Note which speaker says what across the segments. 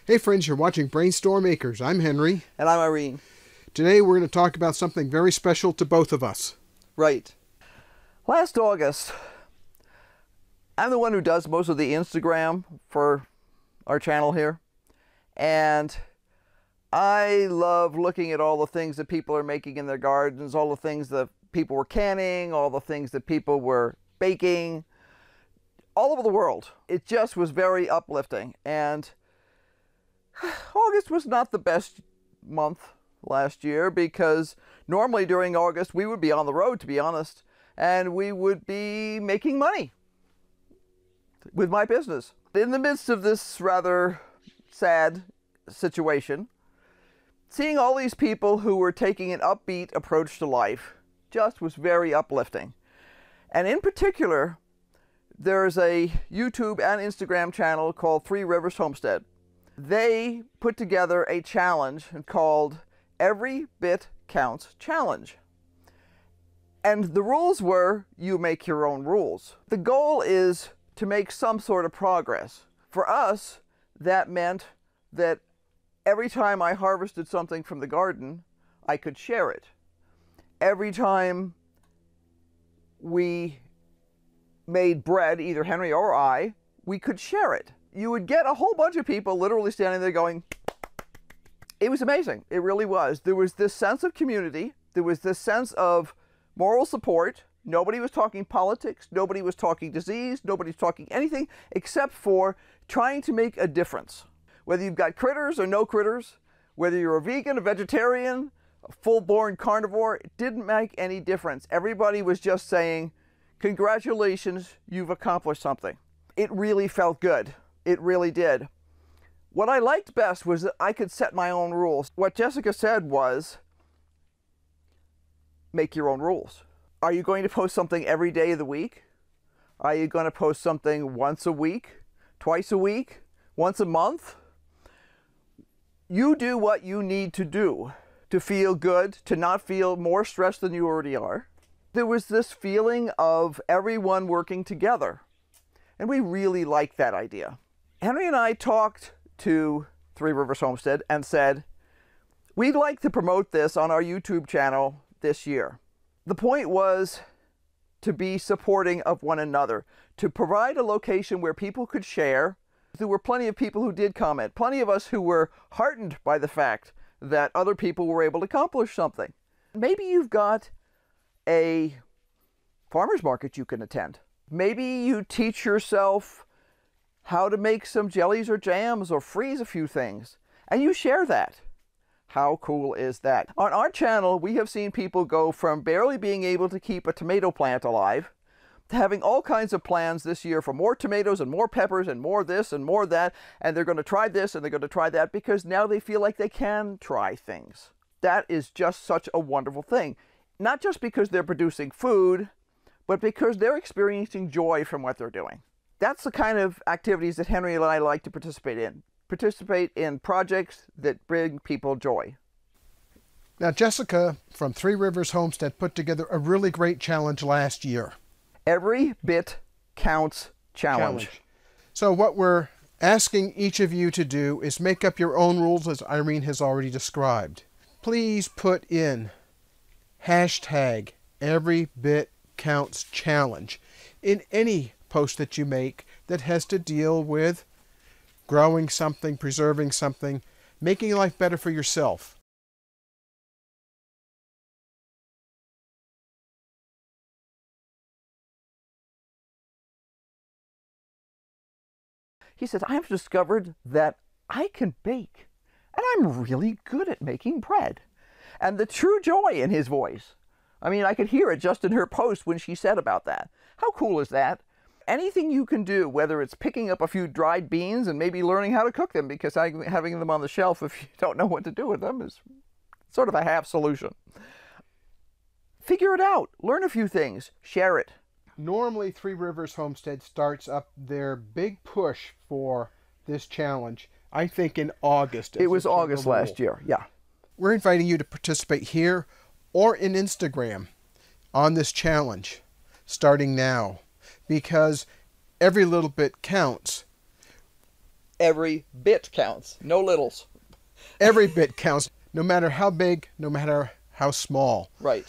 Speaker 1: Hey friends, you're watching BrainStormAcres. I'm Henry.
Speaker 2: And I'm Irene.
Speaker 1: Today we're going to talk about something very special to both of us.
Speaker 2: Right. Last August, I'm the one who does most of the Instagram for our channel here. And I love looking at all the things that people are making in their gardens, all the things that people were canning, all the things that people were baking, all over the world. It just was very uplifting. And August was not the best month last year because normally during August we would be on the road, to be honest, and we would be making money with my business. In the midst of this rather sad situation, seeing all these people who were taking an upbeat approach to life just was very uplifting. And in particular, there's a YouTube and Instagram channel called 3 Rivers Homestead. They put together a challenge called Every Bit Counts Challenge. And the rules were, you make your own rules. The goal is to make some sort of progress. For us, that meant that every time I harvested something from the garden, I could share it. Every time we made bread, either Henry or I, we could share it. You would get a whole bunch of people literally standing there going, it was amazing. It really was. There was this sense of community. There was this sense of moral support. Nobody was talking politics. Nobody was talking disease. Nobody's talking anything except for trying to make a difference. Whether you've got critters or no critters, whether you're a vegan, a vegetarian, a full-born carnivore, it didn't make any difference. Everybody was just saying, congratulations, you've accomplished something. It really felt good. It really did. What I liked best was that I could set my own rules. What Jessica said was, make your own rules. Are you going to post something every day of the week? Are you going to post something once a week, twice a week, once a month? You do what you need to do to feel good, to not feel more stressed than you already are. There was this feeling of everyone working together, and we really liked that idea. Henry and I talked to 3 Rivers Homestead and said, we'd like to promote this on our YouTube channel this year. The point was to be supporting of one another, to provide a location where people could share. There were plenty of people who did comment, plenty of us who were heartened by the fact that other people were able to accomplish something. Maybe you've got a farmer's market you can attend. Maybe you teach yourself how to make some jellies or jams or freeze a few things, and you share that. How cool is that? On our channel, we have seen people go from barely being able to keep a tomato plant alive to having all kinds of plans this year for more tomatoes and more peppers and more this and more that, and they're going to try this and they're going to try that because now they feel like they can try things. That is just such a wonderful thing. Not just because they're producing food, but because they're experiencing joy from what they're doing. That's the kind of activities that Henry and I like to participate in. Participate in projects that bring people joy.
Speaker 1: Now Jessica from 3 Rivers Homestead put together a really great challenge last year.
Speaker 2: Every Bit Counts Challenge.
Speaker 1: So what we're asking each of you to do is make up your own rules as Irene has already described. Please put in hashtag everybitcountschallenge in any post that you make that has to deal with growing something, preserving something, making life better for yourself.
Speaker 2: He says, I have discovered that I can bake, and I'm really good at making bread. And the true joy in his voice. I mean, I could hear it just in her post when she said about that. How cool is that? Anything you can do, whether it's picking up a few dried beans and maybe learning how to cook them, because having them on the shelf if you don't know what to do with them is sort of a half solution. Figure it out. Learn a few things. Share it.
Speaker 1: Normally 3 Rivers Homestead starts up their big push for this challenge, I think in August.
Speaker 2: It was August last year, yeah.
Speaker 1: We're inviting you to participate here or in Instagram on this challenge starting now, because every little bit counts.
Speaker 2: Every bit counts. No littles.
Speaker 1: Every bit counts, no matter how big, no matter how small.
Speaker 2: Right.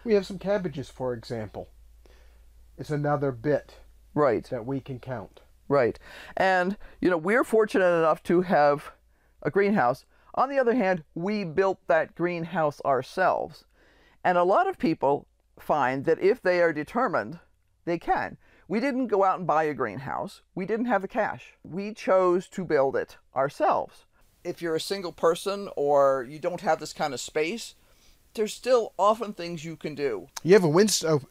Speaker 1: We have some cabbages, for example. It's another bit
Speaker 2: Right.
Speaker 1: that we can count.
Speaker 2: Right. And, you know, we're fortunate enough to have a greenhouse. On the other hand, we built that greenhouse ourselves. And a lot of people find that if they are determined, they can. We didn't go out and buy a greenhouse. We didn't have the cash. We chose to build it ourselves. If you're a single person or you don't have this kind of space, there's still often things you can do.
Speaker 1: You have a window.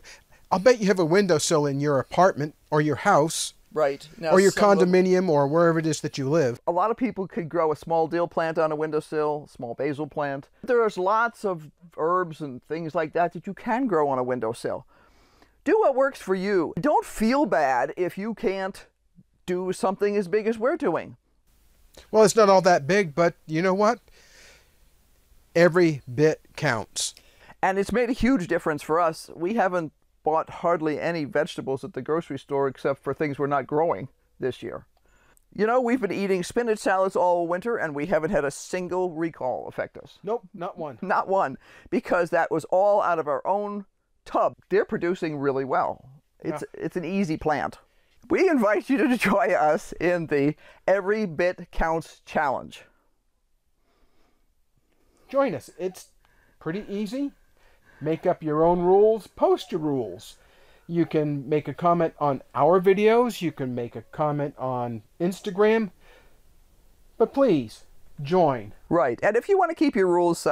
Speaker 1: I'll bet you have a windowsill in your apartment or your house.
Speaker 2: Right. Now,
Speaker 1: or your condominium or wherever it is that you live.
Speaker 2: A lot of people could grow a small dill plant on a windowsill, small basil plant. There's lots of herbs and things like that that you can grow on a windowsill. Do what works for you. Don't feel bad if you can't do something as big as we're doing.
Speaker 1: Well, it's not all that big, but you know what? Every bit counts.
Speaker 2: And it's made a huge difference for us. We haven't bought hardly any vegetables at the grocery store except for things we're not growing this year. You know, we've been eating spinach salads all winter and we haven't had a single recall affect us.
Speaker 1: Nope, not one.
Speaker 2: Not one, because that was all out of our own tub. They're producing really well. It's an easy plant. We invite you to join us in the Every Bit Counts Challenge.
Speaker 1: Join us. It's pretty easy. Make up your own rules, post your rules. You can make a comment on our videos, you can make a comment on Instagram, but please, join.
Speaker 2: Right, and if you want to keep your rules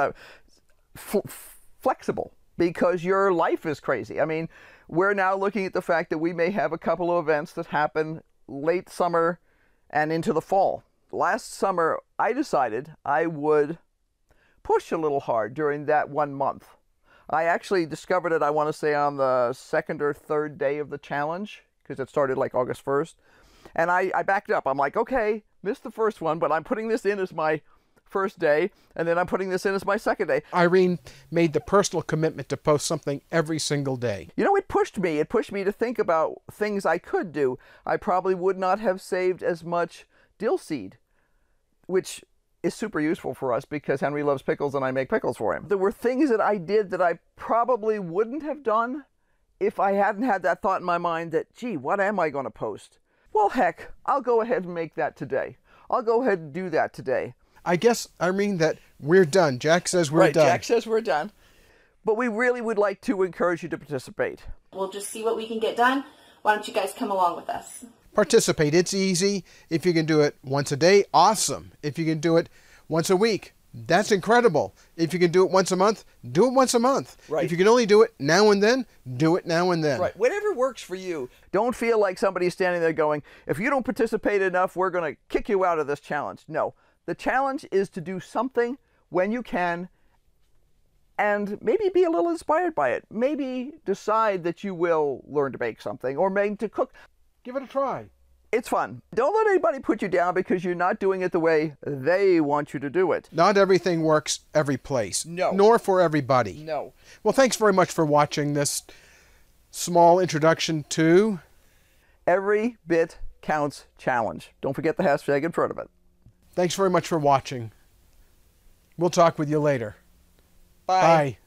Speaker 2: flexible, because your life is crazy. I mean, we're now looking at the fact that we may have a couple of events that happen late summer and into the fall. Last summer, I decided I would push a little hard during that 1 month. I actually discovered it, I want to say, on the second or third day of the challenge, because it started like August 1st. And I backed up. I'm like, okay, missed the first one, but I'm putting this in as my first day, and then I'm putting this in as my second day.
Speaker 1: Irene made the personal commitment to post something every single day.
Speaker 2: You know, it pushed me. It pushed me to think about things I could do. I probably would not have saved as much dill seed, which is super useful for us because Henry loves pickles and I make pickles for him. There were things that I did that I probably wouldn't have done if I hadn't had that thought in my mind that, gee, what am I going to post? Well, heck, I'll go ahead and make that today. I'll go ahead and do that today.
Speaker 1: I guess, Irene, that we're done. Jack says we're done.
Speaker 2: Right, Jack says we're done. But we really would like to encourage you to participate.
Speaker 3: We'll just see what we can get done. Why don't you guys come along with us?
Speaker 1: Participate. It's easy. If you can do it once a day, awesome. If you can do it once a week, that's incredible. If you can do it once a month, do it once a month.
Speaker 2: Right.
Speaker 1: If you can only do it now and then, do it now and then.
Speaker 2: Right. Whatever works for you. Don't feel like somebody's standing there going, if you don't participate enough, we're going to kick you out of this challenge. No. The challenge is to do something when you can and maybe be a little inspired by it. Maybe decide that you will learn to bake something or maybe to cook.
Speaker 1: Give it a try.
Speaker 2: It's fun. Don't let anybody put you down because you're not doing it the way they want you to do it.
Speaker 1: Not everything works every place.
Speaker 2: No.
Speaker 1: Nor for everybody.
Speaker 2: No.
Speaker 1: Well, thanks very much for watching this small introduction to
Speaker 2: Every Bit Counts Challenge. Don't forget the hashtag in front of it.
Speaker 1: Thanks very much for watching. We'll talk with you later.
Speaker 2: Bye.
Speaker 1: Bye.